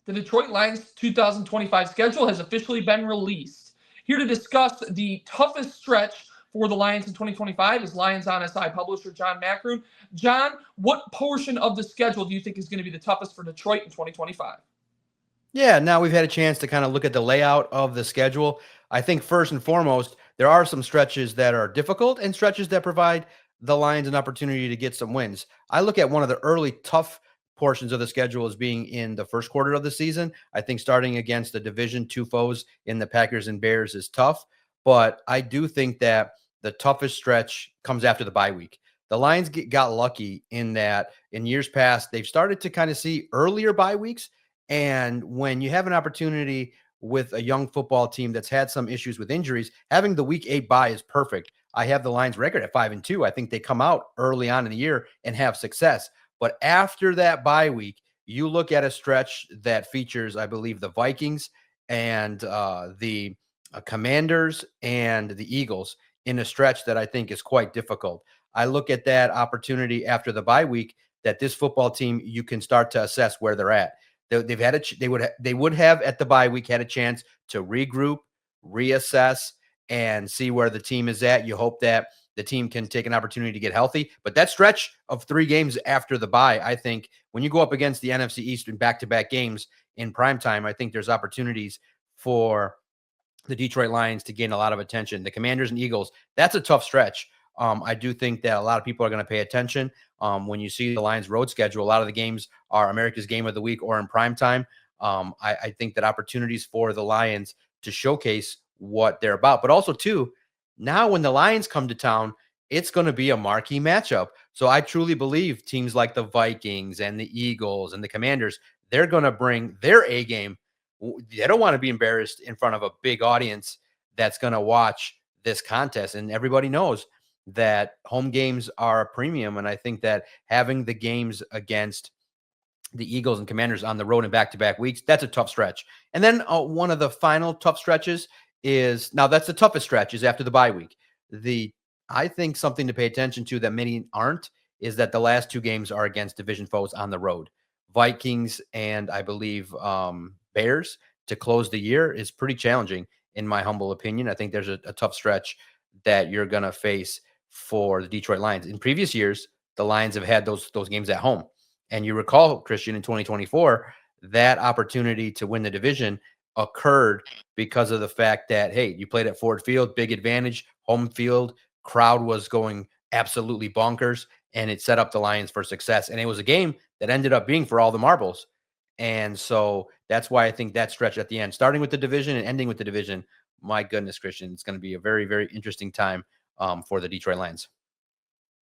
The Detroit Lions 2025 schedule has officially been released. Here to discuss the toughest stretch for the Lions in 2025 is Lions on SI publisher John Macroon. John, what portion of the schedule do you think is going to be the toughest for Detroit in 2025? Yeah, now we've had a chance to kind of look at the layout of the schedule. I think first and foremost, there are some stretches that are difficult and stretches that provide the Lions an opportunity to get some wins. I look at one of the early tough portions of the schedule as being in the first quarter of the season. I think starting against the Division Two foes in the Packers and Bears is tough, but I do think that the toughest stretch comes after the bye week. The Lions got lucky in that in years past, they've started to kind of see earlier bye weeks, and when you have an opportunity with a young football team that's had some issues with injuries, having the week 8 bye is perfect. I have the Lions record at 5-2. I think they come out early on in the year and have success. But after that bye week, you look at a stretch that features, I believe, the Vikings and the Commanders and the Eagles in a stretch that I think is quite difficult. I look at that opportunity after the bye week that this football team, you can start to assess where they're at. They've had they would have at the bye week had a chance to regroup, reassess, and see where the team is at. You hope that the team can take an opportunity to get healthy. But that stretch of 3 games after the bye, I think when you go up against the NFC East in back-to-back games in prime time, I think there's opportunities for the Detroit Lions to gain a lot of attention. The Commanders and Eagles, that's a tough stretch. I do think that a lot of people are going to pay attention. When you see the Lions road schedule, a lot of the games are America's Game of the Week or in prime time. I think that opportunities for the Lions to showcase what they're about, but also too, now when the Lions come to town, it's going to be a marquee matchup. So I truly believe teams like the Vikings and the Eagles and the Commanders, they're going to bring their A game. They don't want to be embarrassed in front of a big audience that's going to watch this contest. And everybody knows that home games are a premium. And I think that having the games against the Eagles and Commanders on the road in back-to-back weeks, that's a tough stretch. And then one of the final tough stretches is, now that's the toughest stretch, is after the bye week. I think something to pay attention to that many aren't is that the last 2 games are against division foes on the road. Vikings and I believe Bears to close the year is pretty challenging in my humble opinion. I think there's a tough stretch that you're going to face for the Detroit Lions. In previous years, the Lions have had those games at home. And you recall, Christian, in 2024, that opportunity to win the division occurred because of the fact that, hey, you played at Ford Field, big advantage, home field, crowd was going absolutely bonkers, and it set up the Lions for success. And it was a game that ended up being for all the marbles. And so that's why I think that stretch at the end, starting with the division and ending with the division, my goodness, Christian, it's going to be a very, very interesting time for the Detroit Lions.